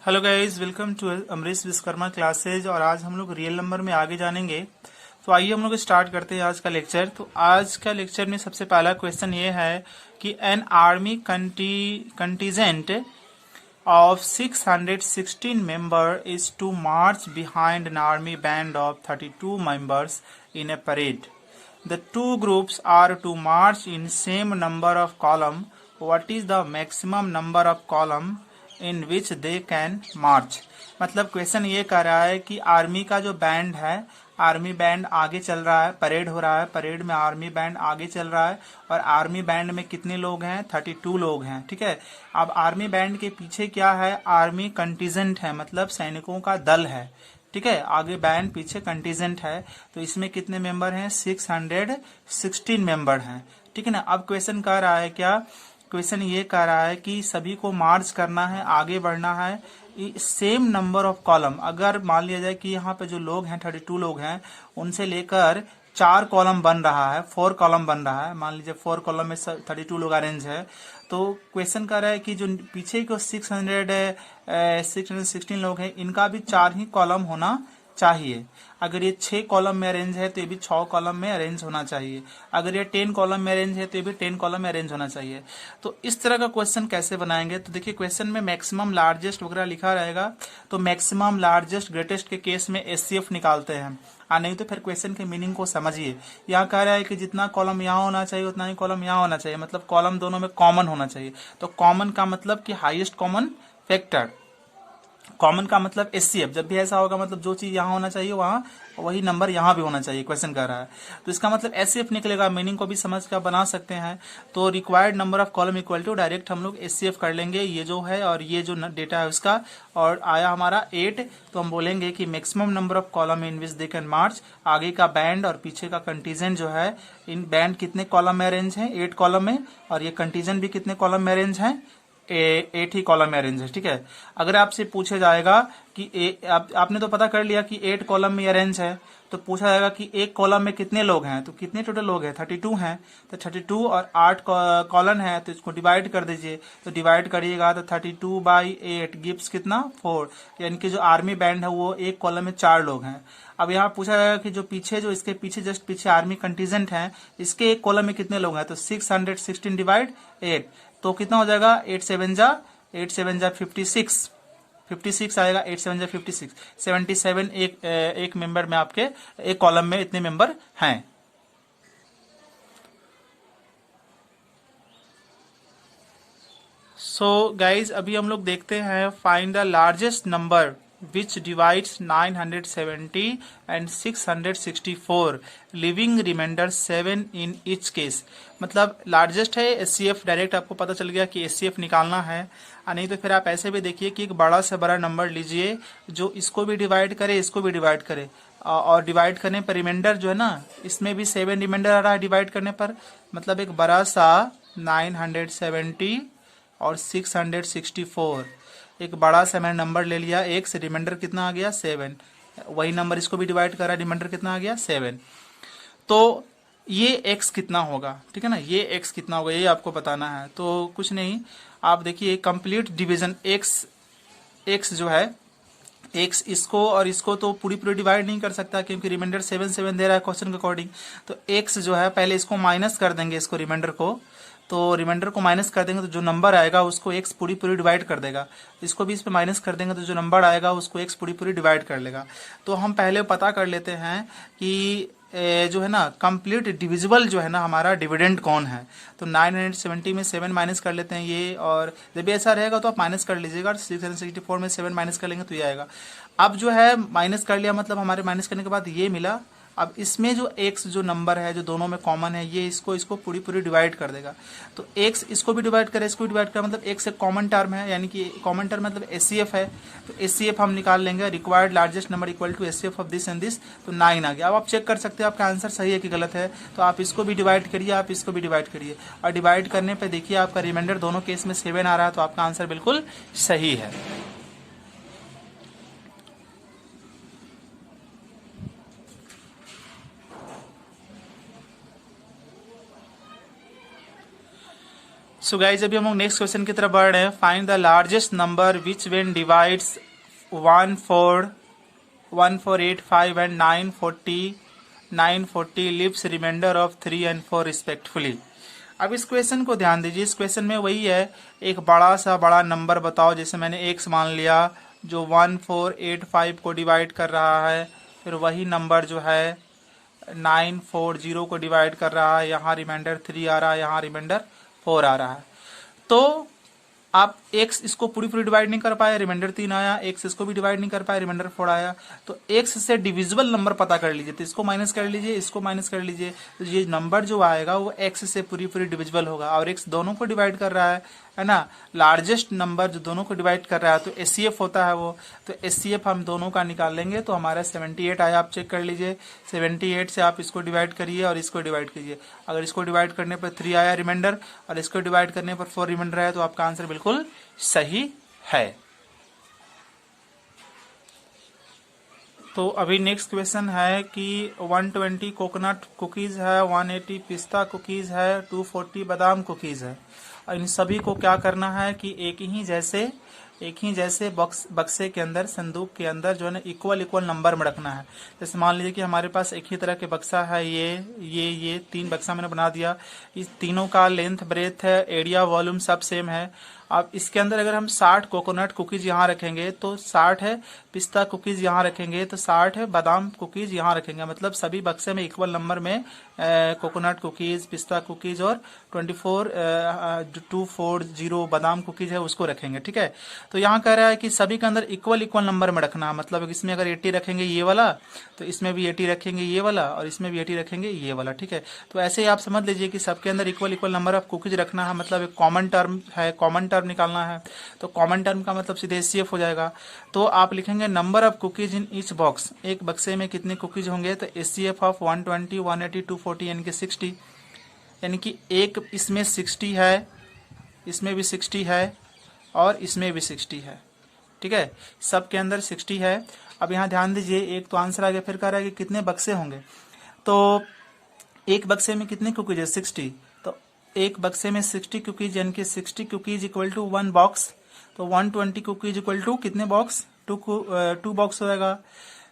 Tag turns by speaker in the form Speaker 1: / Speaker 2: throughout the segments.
Speaker 1: Hello guys, welcome to Amrish Vishwakarma classes. और आज हम लोग रियल नंबर में आगे जानेंगे। तो आइए हम लोग स्टार्ट करते हैं आज का लेक्चर। तो आज का लेक्चर में सबसे पहला क्वेश्चन ये है कि an army contingent of 616 members is to march behind an army band of 32 members in a parade. The two groups are to march in same number of column. What is the maximum number of column in which they can march? मतलब question ये कर रहा है कि army का जो band है, army band आगे चल रहा है, परेड हो रहा है, परेड में आर्मी बैंड आगे चल रहा है और आर्मी बैंड में कितने लोग हैं? 32 लोग हैं। ठीक है। अब आर्मी बैंड के पीछे क्या है? आर्मी कंटीजेंट है, मतलब सैनिकों का दल है। ठीक है। आगे बैंड, पीछे कंटीजेंट है। तो इसमें कितने मेंबर हैं? 616 मेंबर हैं। ठीक है ना। अब क्वेश्चन कह रहा है क्या? क्वेश्चन ये कह रहा है कि सभी को मार्च करना है, आगे बढ़ना है सेम नंबर ऑफ कॉलम। अगर मान लिया जाए कि यहाँ पे जो लोग हैं 32 लोग हैं, उनसे लेकर 4 कॉलम बन रहा है, 4 कॉलम बन रहा है। मान लीजिए 4 कॉलम में 32 लोग अरेंज है। तो क्वेश्चन कर रहा है कि जो पीछे को 616 लोग हैं, इनका भी 4 ही कॉलम होना चाहिए। अगर ये 6 कॉलम में अरेंज है तो ये भी 6 कॉलम में अरेंज होना चाहिए। अगर ये 10 कॉलम में अरेंज है तो ये भी 10 कॉलम में अरेंज होना चाहिए। तो इस तरह का क्वेश्चन कैसे बनाएंगे? तो देखिए, क्वेश्चन में मैक्सिमम लार्जेस्ट वगैरह लिखा रहेगा, तो मैक्सिमम लार्जेस्ट ग्रेटेस्ट के केस में एचसीएफ निकालते हैं। नहीं तो फिर क्वेश्चन के मीनिंग को समझिए। यहाँ कह रहा है कि जितना कॉलम यहाँ होना चाहिए उतना ही कॉलम यहाँ होना चाहिए, मतलब कॉलम दोनों में कॉमन होना चाहिए। तो कॉमन का मतलब कि हाईएस्ट कॉमन फैक्टर। कॉमन का मतलब एचसीएफ। जब भी ऐसा होगा मतलब जो चीज यहाँ होना चाहिए वहां वही नंबर यहाँ भी होना चाहिए, क्वेश्चन कर रहा है। तो इसका मतलब एचसीएफ निकलेगा। मीनिंग को भी समझ कर बना सकते हैं। तो required number of column equal to direct हम लोग एचसीएफ कर लेंगे, ये जो है और ये जो डेटा है उसका। और आया हमारा 8, तो हम बोलेंगे कि maximum number of column in which they can march. आगे का बैंड और पीछे का कंटीजेंट जो है, इन बैंड कितने कॉलम में अरेंज है? 8 कॉलम में। और ये कंटीजेंट भी कितने कॉलम में अरेंज है? 8 ही कॉलम में अरेंज है। ठीक है। अगर आपसे पूछा जाएगा कि आपने तो पता कर लिया कि 8 कॉलम में अरेंज है, तो पूछा जाएगा कि एक कॉलम में कितने लोग हैं, तो कितने टोटल लोग हैं? 32 हैं। तो 32 और 8 कॉलम है, तो इसको डिवाइड कर दीजिए। तो डिवाइड करिएगा तो 32/8 गिव्स कितना? 4। यानी कि जो आर्मी बैंड है वो एक कॉलम में 4 लोग हैं। अब यहाँ पूछा जाएगा कि जो पीछे, जो इसके पीछे जस्ट पीछे आर्मी कंटीजेंट है, इसके एक कॉलम में कितने लोग हैं? तो 616/8। तो कितना हो जाएगा? 8 7 जा 56 आएगा। 8 7 जा 56, 77 एक मेंबर में आपके एक कॉलम में इतने मेंबर हैं। सो गाइज, अभी हम लोग देखते हैं find the largest number which divides 970 and 664, leaving remainder 7 in each case. मतलब लार्जेस्ट है एचसीएफ, डायरेक्ट आपको पता चल गया कि एचसीएफ निकालना है। नहीं तो फिर आप ऐसे भी देखिए कि एक बड़ा से बड़ा नंबर लीजिए जो इसको भी डिवाइड करे, इसको भी डिवाइड करे। और डिवाइड करने पर रिमाइंडर जो है ना, इसमें भी 7 रिमाइंडर आ रहा है डिवाइड करने पर। मतलब एक बड़ा सा 970 और 664, एक बड़ा सा मैंने नंबर ले लिया, एक से रिमाइंडर कितना आ गया? 7। वही नंबर इसको भी डिवाइड करा, रिमाइंडर कितना आ गया? 7। तो ये x कितना होगा? ठीक है ना, ये x कितना होगा ये आपको बताना है। तो कुछ नहीं, आप देखिए कंप्लीट डिवीजन x जो है, x इसको और इसको तो पूरी पूरी डिवाइड नहीं कर सकता क्योंकि रिमाइंडर 7 दे रहा है क्वेश्चन के अकॉर्डिंग। तो x जो है पहले इसको माइनस कर देंगे, इसको रिमाइंडर को। तो रिमाइंडर को माइनस कर देंगे तो जो नंबर आएगा उसको x पूरी पूरी डिवाइड कर देगा। इसको भी इस पे माइनस कर देंगे तो जो नंबर आएगा उसको x पूरी पूरी डिवाइड कर लेगा। तो हम पहले पता कर लेते हैं कि जो है ना कंप्लीट डिविजिबल जो है ना हमारा डिविडेंड कौन है। तो 970 में 7 माइनस कर लेते हैं ये, और जब भी ऐसा रहेगा तो आप माइनस कर लीजिएगा। 664 में 7 माइनस कर लेंगे तो ये आएगा। अब जो है माइनस कर लिया, मतलब हमारे माइनस करने के बाद ये मिला। अब इसमें जो x जो नंबर है जो दोनों में कॉमन है, ये इसको पूरी पूरी डिवाइड कर देगा। तो x इसको भी डिवाइड करे, इसको भी डिवाइड करे, मतलब x एक कॉमन टर्म है, यानी कि कॉमन टर्म मतलब एचसीएफ है। तो एचसीएफ हम निकाल लेंगे, required largest number equal to HCF of this and this. तो 9 आ गया। अब आप चेक कर सकते हैं आपका आंसर सही है कि गलत है। तो आप इसको भी डिवाइड करिए, आप इसको भी डिवाइड करिए, और डिवाइड करने पर देखिए आपका रिमाइंडर दोनों केस में 7 आ रहा है। तो आपका आंसर बिल्कुल सही है। सो गाइज अभी हम लोग नेक्स्ट क्वेश्चन की तरफ बढ़ रहे हैं। Find the largest number which when divides 1485 and 940 leaves remainder of 3 and 4 respectfully. अब इस क्वेश्चन को ध्यान दीजिए। इस क्वेश्चन में वही है, एक बड़ा सा बड़ा नंबर बताओ, जैसे मैंने x मान लिया जो 1485 को डिवाइड कर रहा है, फिर वही नंबर जो है 940 को डिवाइड कर रहा है, यहाँ रिमाइंडर 3 आ रहा है, यहाँ रिमाइंडर 4 आ रहा है। तो आप x इसको पूरी डिवाइड नहीं कर पाए, रिमाइंडर 3 आया, x इसको भी डिवाइड नहीं कर पाए, रिमाइंडर 4 आया। तो x से डिविजिबल नंबर पता कर लीजिए, तो इसको माइनस कर लीजिए, इसको माइनस कर लीजिए, तो ये नंबर जो आएगा वो x से पूरी डिविजिबल होगा। और x दोनों को डिवाइड कर रहा है ना, लार्जेस्ट नंबर जो दोनों को डिवाइड कर रहा है, तो HCF होता है वो। तो HCF हम दोनों का निकाल लेंगे, तो हमारा 78 आया, आप चेक कर लीजिए। 78 से आप इसको डिवाइड करिए और इसको डिवाइड कीजिए। अगर इसको डिवाइड करने पर 3 आया रिमाइंडर और इसको डिवाइड करने पर 4 रिमाइंडर आया, तो आपका आंसर बिल्कुल सही है। तो अभी नेक्स्ट क्वेश्चन है कि 120 कोकोनट कुकीज है, 180 पिस्ता कुकीज है, 240 बादाम कुकीज है। और इन सभी को क्या करना है कि एक ही जैसे बक्से के अंदर, संदूक के अंदर जो है ना इक्वल नंबर में रखना है। जैसे मान लीजिए कि हमारे पास एक ही तरह के बक्सा है, ये 3 बक्सा मैंने बना दिया। इस तीनों का लेंथ, ब्रेथ है, एरिया, वॉल्यूम सब सेम है। अब इसके अंदर अगर हम 60 कोकोनट कुकीज यहाँ रखेंगे तो 60 है, पिस्ता कुकीज यहाँ रखेंगे तो 60 है, बादाम कुकीज यहाँ रखेंगे। मतलब सभी बक्से में इक्वल नंबर में कोकोनट कुकीज, पिस्ता कुकीज और 240 बादाम कुकीज है उसको रखेंगे। ठीक है, तो यहाँ कह रहा है कि सभी के अंदर इक्वल नंबर में रखना। मतलब इसमें अगर 80 रखेंगे ये वाला, तो इसमें भी 80 रखेंगे ये वाला, और इसमें भी 80 रखेंगे ये वाला। ठीक है, तो ऐसे ही आप समझ लीजिए कि सबके अंदर इक्वल नंबर ऑफ कुकीज रखना है। मतलब एक कॉमन टर्म है, कॉमन टर्म निकालना है। तो कॉमन टर्म का मतलब सीधे HCF हो जाएगा। तो आप लिखेंगे number of cookies in each box, एक बक्से में कितने कुकीज होंगे, तो HCF ऑफ 120, 180, 240 यानी कि 60। यानी कि एक इसमें 60 है, इसमें भी 60 है और इसमें भी 60 है। ठीक है, सबके अंदर 60 है। अब यहाँ ध्यान दीजिए, एक तो आंसर आ गया, फिर कह रहा है कि कितने बक्से होंगे। तो एक बक्से में कितने कुकीज है, 60। तो एक बक्से में 60 कुकीज यानी कि 60 कुकीज इक्वल टू 1 बॉक्स। तो 120 कुकीज इक्वल टू कितने बॉक्स, 2 बॉक्स होगा।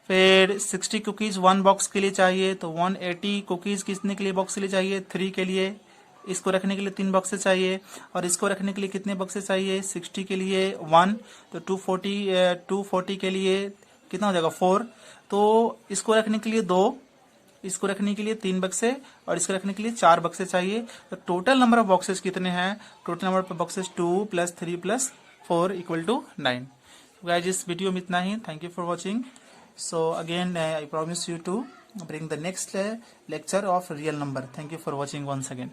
Speaker 1: फिर 60 कुकीज 1 बॉक्स के लिए चाहिए, तो 180 कुकीज कितने के लिए बॉक्स के लिए चाहिए, 3 के लिए। इसको रखने के लिए 3 बॉक्सेस चाहिए, और इसको रखने के लिए कितने बॉक्सेस चाहिए, 60 के लिए 1, तो 240 के लिए कितना हो जाएगा, 4। तो इसको रखने के लिए 2, इसको रखने के लिए 3 बक्से, और इसको रखने के लिए 4 बक्से चाहिए। तो टोटल नंबर ऑफ बॉक्सेस कितने हैं, total number of boxes 2 + 3 + 4 equal to 9। Guys इस वीडियो में इतना ही। Thank you for watching. So again I promise you to bring the next lecture of real number. Thank you for watching once again.